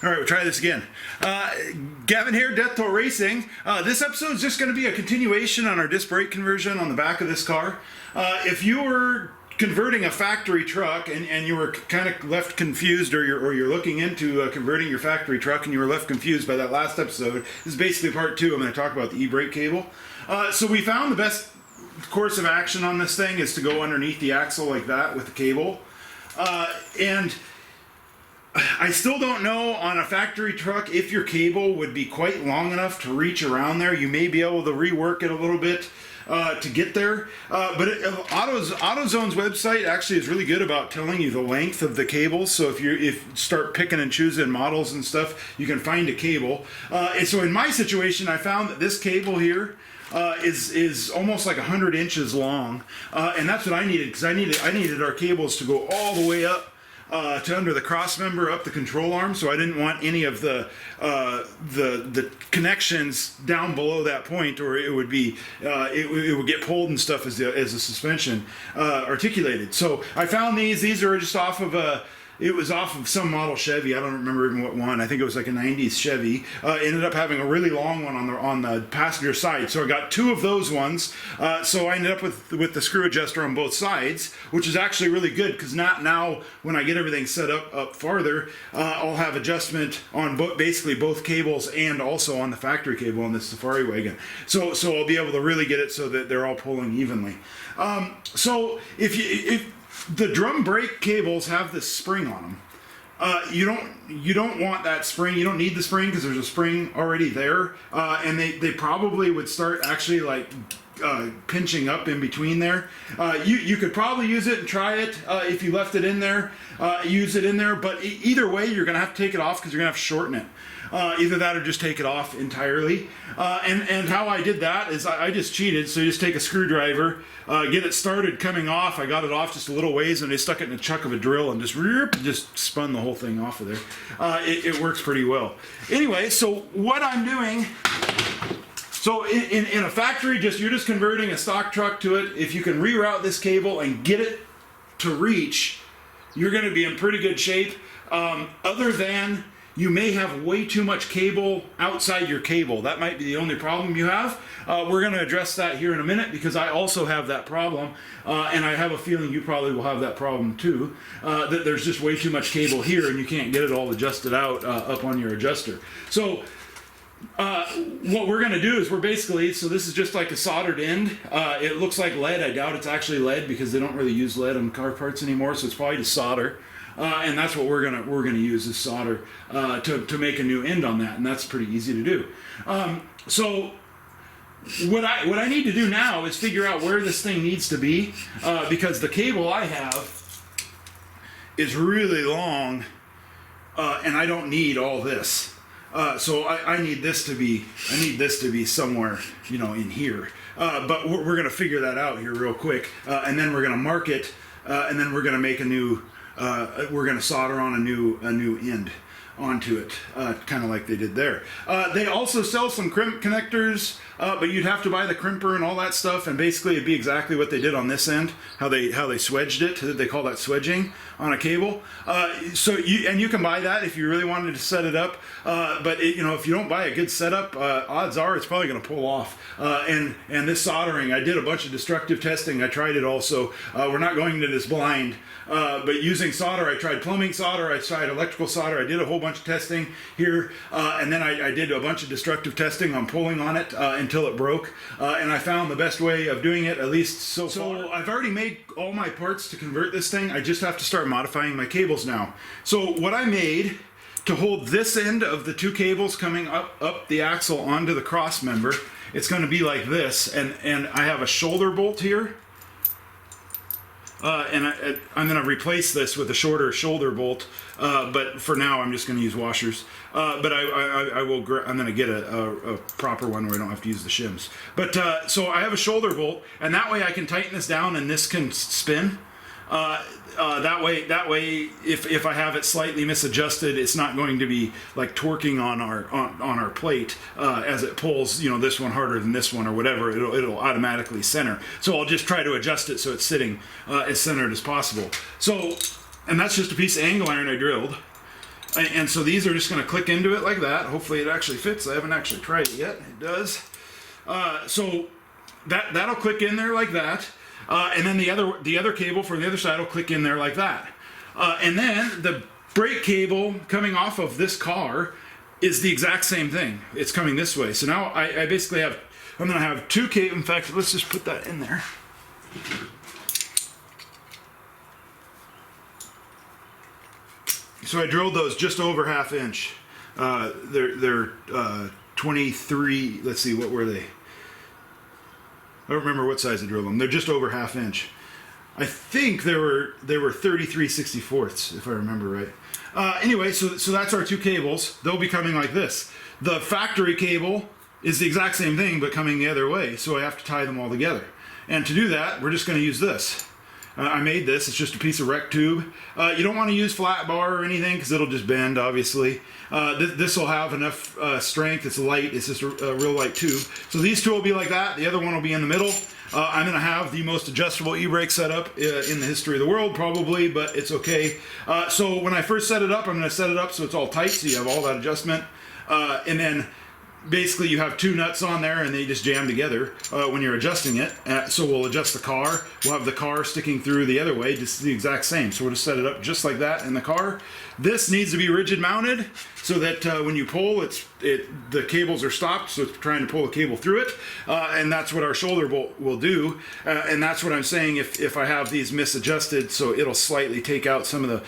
All right, we'll try this again. Gavin here, Death Toll Racing. This episode is just going to be a continuation on our disc brake conversion on the back of this car. If you were converting a factory truck and you were kind of left confused, or you're looking into converting your factory truck and you were left confused by that last episode, this is basically part two. I'm going to talk about the e-brake cable. So we found the best course of action on this thing is to go underneath the axle like that with the cable. And I still don't know on a factory truck if your cable would be quite long enough to reach around there. You may be able to rework it a little bit to get there. But AutoZone's website actually is really good about telling you the length of the cables. So if you start picking and choosing models and stuff, you can find a cable. And so in my situation, I found that this cable here is almost like 100 inches long, and that's what I needed, because I needed our cables to go all the way up to under the cross member, up the control arm. So I didn't want any of the connections down below that point, or it would be it would get pulled and stuff as the suspension articulated. So I found these are just off of a. It was off of some model Chevy. I don't remember even what one. I think it was like a 90s Chevy. Ended up having a really long one on the passenger side. So I got two of those ones. So I ended up with the screw adjuster on both sides, which is actually really good, because now when I get everything set up farther, I'll have adjustment on basically both cables and also on the factory cable on this Safari wagon. So I'll be able to really get it so that they're all pulling evenly. So if the drum brake cables have this spring on them. You don't want that spring. You don't need the spring, because there's a spring already there, and they probably would start actually like pinching up in between there. You could probably use it and try it if you left it in there. Use it in there, but either way, you're gonna have to take it off, because you're gonna have to shorten it. Either that or just take it off entirely. And how I did that is I just cheated. So you just take a screwdriver, get it started coming off. I got it off just a little ways, and I stuck it in a chuck of a drill and just spun the whole thing off of there. It works pretty well. Anyway, so what I'm doing, so in a factory, you're just converting a stock truck to it. If you can reroute this cable and get it to reach, you're going to be in pretty good shape. Other than you may have way too much cable outside your cable. That might be the only problem you have. We're going to address that here in a minute, because I also have that problem, and I have a feeling you probably will have that problem too, that there's just way too much cable here and you can't get it all adjusted out up on your adjuster. So what we're going to do is so this is just like a soldered end. It looks like lead. I doubt it's actually lead, because they don't really use lead on car parts anymore, so it's probably just solder. And that's what we're gonna use, is solder to make a new end on that, and that's pretty easy to do. So what I need to do now is figure out where this thing needs to be, because the cable I have is really long, and I don't need all this. So I need this to be somewhere, in here. But we're gonna figure that out here real quick, and then we're gonna mark it, and then we're gonna make a new. We're going to solder on a new end onto it, kind of like they did there. They also sell some crimp connectors, but you'd have to buy the crimper and all that stuff, and basically it'd be exactly what they did on this end, how they swedged it. They call that swedging on a cable. So you can buy that if you really wanted to set it up, but if you don't buy a good setup, odds are it's probably going to pull off. And this soldering, I did a bunch of destructive testing. I tried it also. We're not going into this blind. But using solder, I tried plumbing solder, I tried electrical solder, I did a whole bunch of testing here, and then I did a bunch of destructive testing on pulling on it until it broke, and I found the best way of doing it, at least so far. So I've already made all my parts to convert this thing. I just have to start modifying my cables now. So what I made to hold this end of the two cables coming up the axle onto the cross member, it's going to be like this, and I have a shoulder bolt here. And I'm going to replace this with a shorter shoulder bolt, but for now I'm just going to use washers. But I'm going to get a proper one where I don't have to use the shims. But so I have a shoulder bolt, and that way I can tighten this down and this can spin. That way, if I have it slightly misadjusted, it's not going to be like torquing on our plate as it pulls, this one harder than this one or whatever. It'll automatically center. So I'll just try to adjust it so it's sitting as centered as possible. So, and that's just a piece of angle iron I drilled. And so these are just going to click into it like that. Hopefully it actually fits. I haven't actually tried it yet. It does. So that'll click in there like that. And then the other cable for the other side will click in there like that. And then the brake cable coming off of this car is the exact same thing. It's coming this way. So now I basically have, I'm going to have two cables. In fact, let's just put that in there. So I drilled those just over 1/2 inch. They're 23, let's see, what were they? I don't remember what size I drilled them. They're just over 1/2 inch. I think they were 33/64, if I remember right. Anyway, so that's our two cables. They'll be coming like this. The factory cable is the exact same thing, but coming the other way. So I have to tie them all together. And to do that, we're just going to use this. I made this. It's just a piece of rec tube. You don't want to use flat bar or anything because it'll just bend, obviously. This will have enough strength. It's light. It's just a real light tube. So these two will be like that. The other one will be in the middle. I'm going to have the most adjustable e-brake setup in the history of the world, probably, but it's okay. So when I first set it up, I'm going to set it up so it's all tight, so you have all that adjustment. And then basically you have two nuts on there and they just jam together when you're adjusting it. So we'll adjust the car. We'll have the car sticking through the other way, just the exact same. So we'll just set it up just like that in the car. This needs to be rigid mounted so that when you pull, the cables are stopped, so it's trying to pull the cable through it. And that's what our shoulder bolt will do. And that's what I'm saying if I have these misadjusted, so it'll slightly take out some of the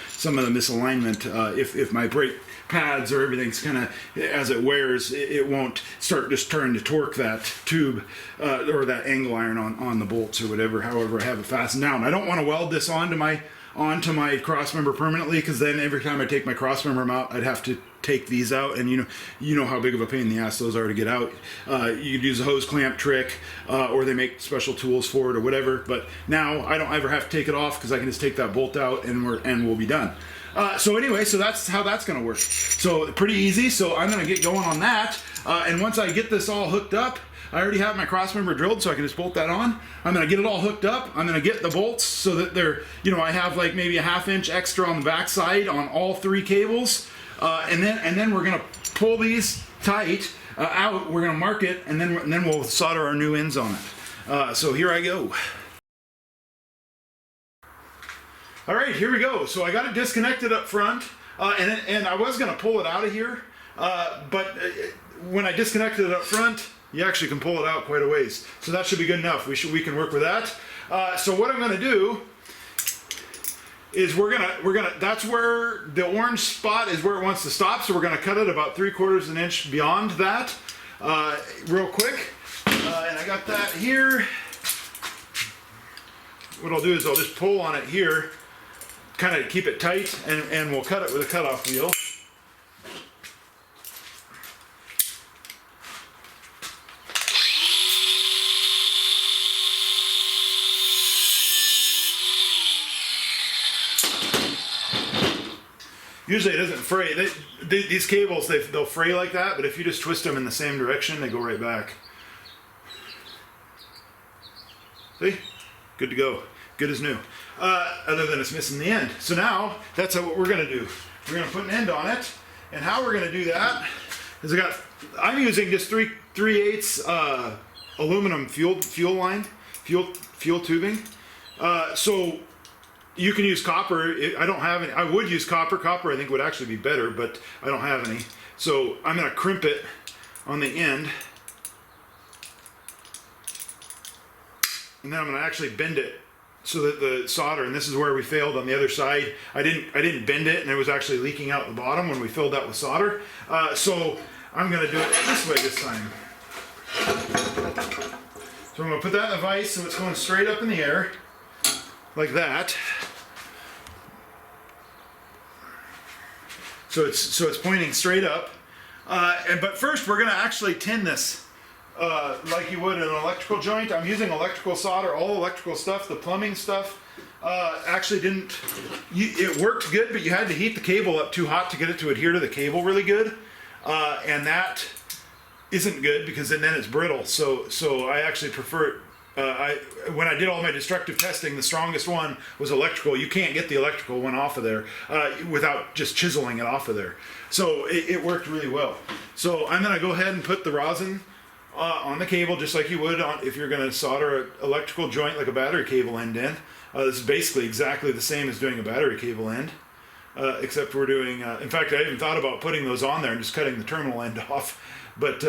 misalignment if my brake pads or everything's kind of, as it wears, it won't start just trying to torque that tube or that angle iron on the bolts or whatever, however I have it fastened down. I don't want to weld this onto my cross member permanently, because then every time I take my cross member out, I'd have to take these out, and you know how big of a pain in the ass those are to get out. You could use a hose clamp trick, or they make special tools for it or whatever, but now I don't ever have to take it off because I can just take that bolt out and we'll be done. So anyway, so that's how that's going to work. So pretty easy. So I'm going to get going on that. And once I get this all hooked up, I already have my cross member drilled, so I can just bolt that on. I'm going to get it all hooked up. I'm going to get the bolts so that they're, I have like maybe a 1/2 inch extra on the back side on all three cables. And then we're going to pull these tight out. We're going to mark it, and then we'll solder our new ends on it. So here I go. All right, here we go. So I got it disconnected up front, and I was going to pull it out of here, but when I disconnected it up front, you actually can pull it out quite a ways. So that should be good enough. We can work with that. So what I'm going to do is we're gonna that's where the orange spot is where it wants to stop. So we're going to cut it about 3/4 of an inch beyond that, real quick. And I got that here. What I'll do is I'll just pull on it here, kind of keep it tight, and we'll cut it with a cutoff wheel. Usually it doesn't fray. These cables, they'll fray like that, but if you just twist them in the same direction, they go right back. See? Good to go. Good as new. Other than it's missing the end. So now, that's what we're going to do. We're going to put an end on it. And how we're going to do that is I'm using just 3/8 aluminum fuel tubing. So you can use copper. I don't have any. I would use copper. Copper I think would actually be better, but I don't have any. So I'm going to crimp it on the end. And then I'm going to actually bend it so that the solder, and this is where we failed on the other side. I didn't bend it, and it was actually leaking out the bottom when we filled that with solder. So I'm going to do it this way this time. So I'm going to put that in the vise so it's going straight up in the air, like that. So it's pointing straight up. But first we're going to actually tin this. Like you would in an electrical joint. I'm using electrical solder, all electrical stuff. The plumbing stuff actually didn't, it worked good, but you had to heat the cable up too hot to get it to adhere to the cable really good. And that isn't good because then it's brittle. So I actually prefer it when I did all my destructive testing, the strongest one was electrical. You can't get the electrical one off of there without just chiseling it off of there. So it worked really well. So I'm going to go ahead and put the rosin on the cable just like you would if you're going to solder an electrical joint like a battery cable end in. This is basically exactly the same as doing a battery cable end, except we're doing, in fact, I even thought about putting those on there and just cutting the terminal end off, but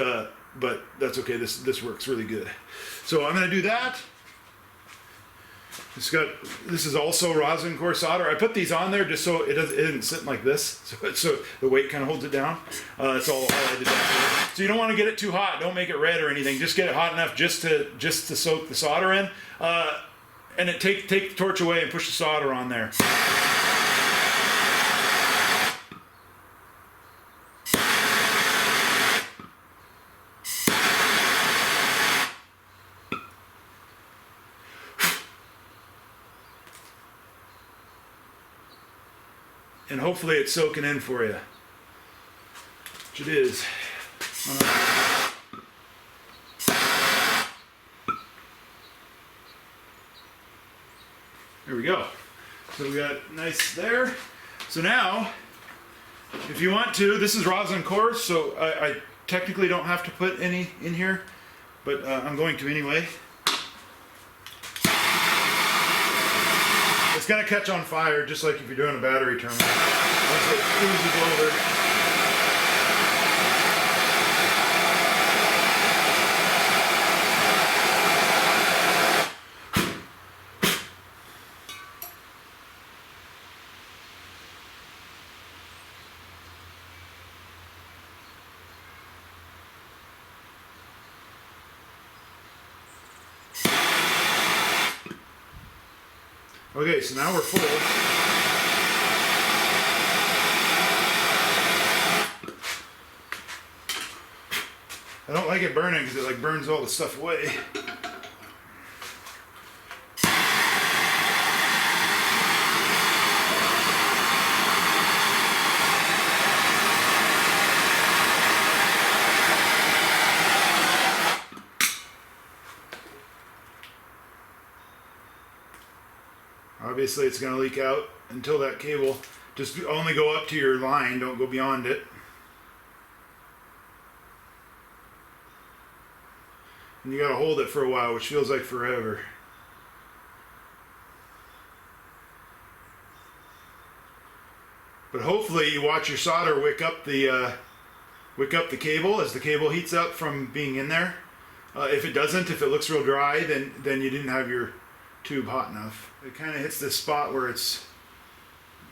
that's okay. This works really good. So I'm going to do that. This is also rosin core solder. I put these on there just so it isn't sitting like this, so the weight kind of holds it down. That's all I did that for. So you don't want to get it too hot. Don't make it red or anything. Just get it hot enough just to soak the solder in, and take the torch away and push the solder on there. And hopefully it's soaking in for you, which it is. There we go. So we got nice there. So now, if you want to, this is rosin core, so I technically don't have to put any in here, but I'm going to anyway. It's going to catch on fire just like if you're doing a battery terminal. Once it oozes over. Okay, so now we're full. I don't like it burning because it like burns all the stuff away. Obviously it's going to leak out until that cable, just only go up to your line, don't go beyond it. And you got to hold it for a while, which feels like forever. But hopefully you watch your solder wick up the cable as the cable heats up from being in there. If it doesn't, if it looks real dry, then you didn't have your tube hot enough. It kind of hits this spot where it's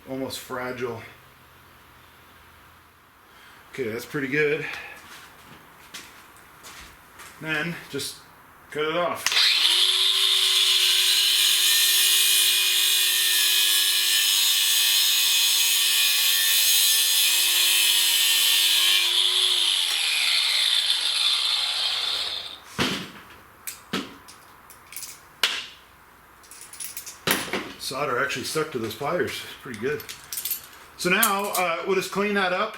almost fragile. Okay, that's pretty good. Then just cut it off. Solder actually stuck to those pliers. It's pretty good. So now we'll just clean that up.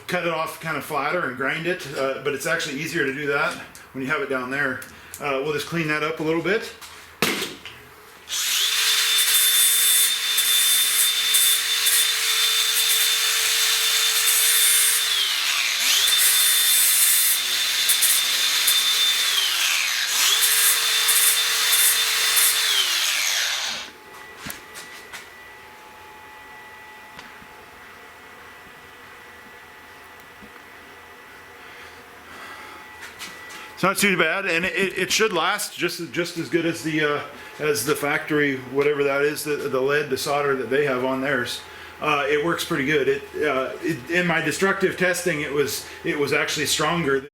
Cut it off kind of flatter and grind it, but it's actually easier to do that when you have it down there. We'll just clean that up a little bit. It's not too bad, and it should last just as good as the factory, whatever that is, the lead, the solder that they have on theirs. It works pretty good. In my destructive testing, it was actually stronger.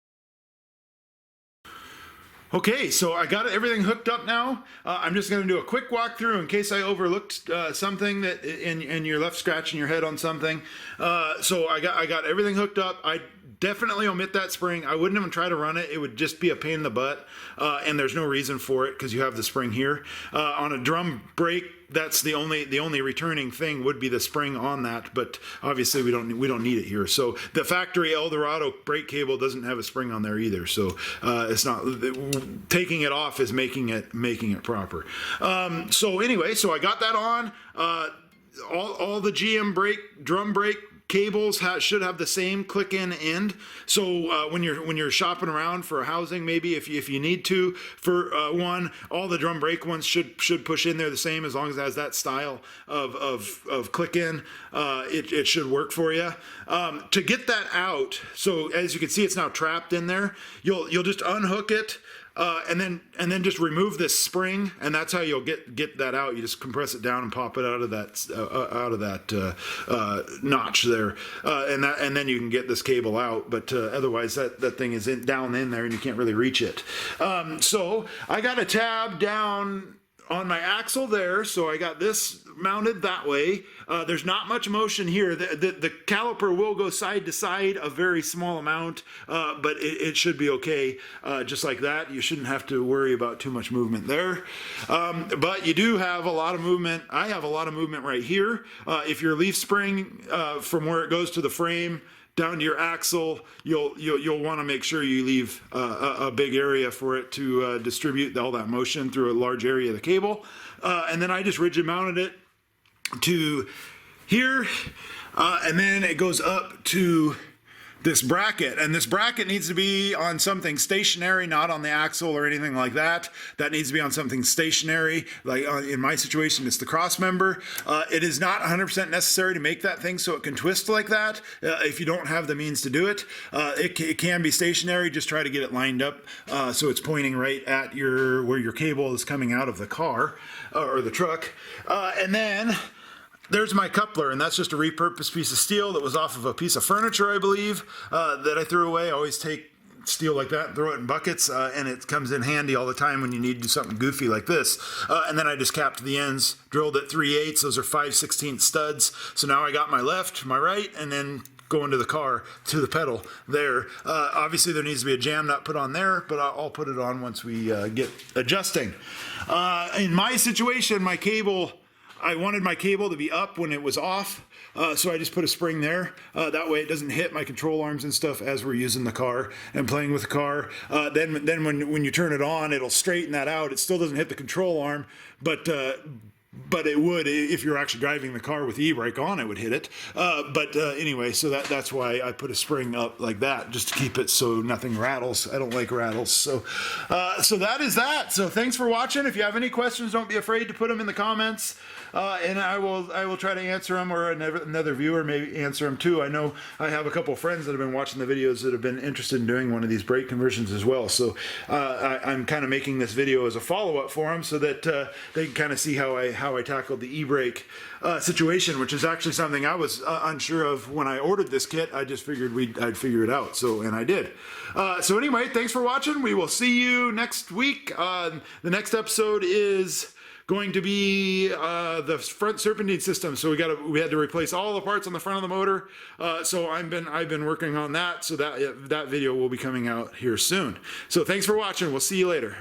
Okay, so I got everything hooked up now. I'm just going to do a quick walkthrough in case I overlooked something that and you're left scratching your head on something. So I got everything hooked up. I definitely omit that spring. I wouldn't even try to run it. It would just be a pain in the butt, and there's no reason for it because you have the spring here. On a drum brake, that's the only returning thing would be the spring on that, but obviously we don't need it here. So the factory Eldorado brake cable doesn't have a spring on there either. So it's not, taking it off is making it proper. So anyway, so I got that on. All the GM drum brake cables should have the same click-in end. So when you're shopping around for a housing, maybe if you need to for one, all the drum brake ones should push in there the same, as long as it has that style of click-in. It should work for you. To get that out, so as you can see, it's now trapped in there. You'll just unhook it. And then just remove this spring, and that's how you'll get that out. You just compress it down and pop it out of that notch there, and then you can get this cable out. But otherwise, that thing is down in there, and you can't really reach it. So I got a tab down on my axle there, so I got this mounted that way. There's not much motion here. The caliper will go side to side a very small amount, but it should be okay just like that. You shouldn't have to worry about too much movement there. But you do have a lot of movement. I have a lot of movement right here. If your leaf spring from where it goes to the frame down to your axle, you'll want to make sure you leave a big area for it to distribute all that motion through a large area of the cable. And then I just rigid mounted it to here, and then it goes up to this bracket, and this bracket needs to be on something stationary, not on the axle or anything like that. That needs to be on something stationary. Like in my situation, it's the cross member. It is not 100% necessary to make that thing so it can twist like that. If you don't have the means to do it, it can be stationary. Just try to get it lined up so it's pointing right at where your cable is coming out of the car or the truck. And then there's my coupler, and that's just a repurposed piece of steel that was off of a piece of furniture, I believe, that I threw away. I always take steel like that and throw it in buckets, and it comes in handy all the time when you need to do something goofy like this. And then I just capped the ends, drilled at 3/8. Those are 5/16 studs. So now I got my left, my right, and then go into the car to the pedal there. Obviously there needs to be a jam nut put on there, but I'll put it on once we get adjusting. In my situation, I wanted my cable to be up when it was off, so I just put a spring there. That way it doesn't hit my control arms and stuff as we're using the car and playing with the car. Then when you turn it on, it'll straighten that out. It still doesn't hit the control arm, but it would, if you're actually driving the car with the e-brake on, it would hit it. Anyway, so that's why I put a spring up like that, just to keep it so nothing rattles. I don't like rattles. So that is that. So thanks for watching. If you have any questions, don't be afraid to put them in the comments. And I will try to answer them, or another viewer may answer them too. I know I have a couple friends that have been watching the videos that have been interested in doing one of these brake conversions as well. So I'm kind of making this video as a follow-up for them, so that they can kind of see how I tackled the e-brake situation, which is actually something I was unsure of when I ordered this kit. I just figured I'd figure it out, and I did. So anyway, thanks for watching. We will see you next week. The next episode is going to be the front serpentine system. So we had to replace all the parts on the front of the motor. So I've been working on that. So that video will be coming out here soon. So thanks for watching. We'll see you later.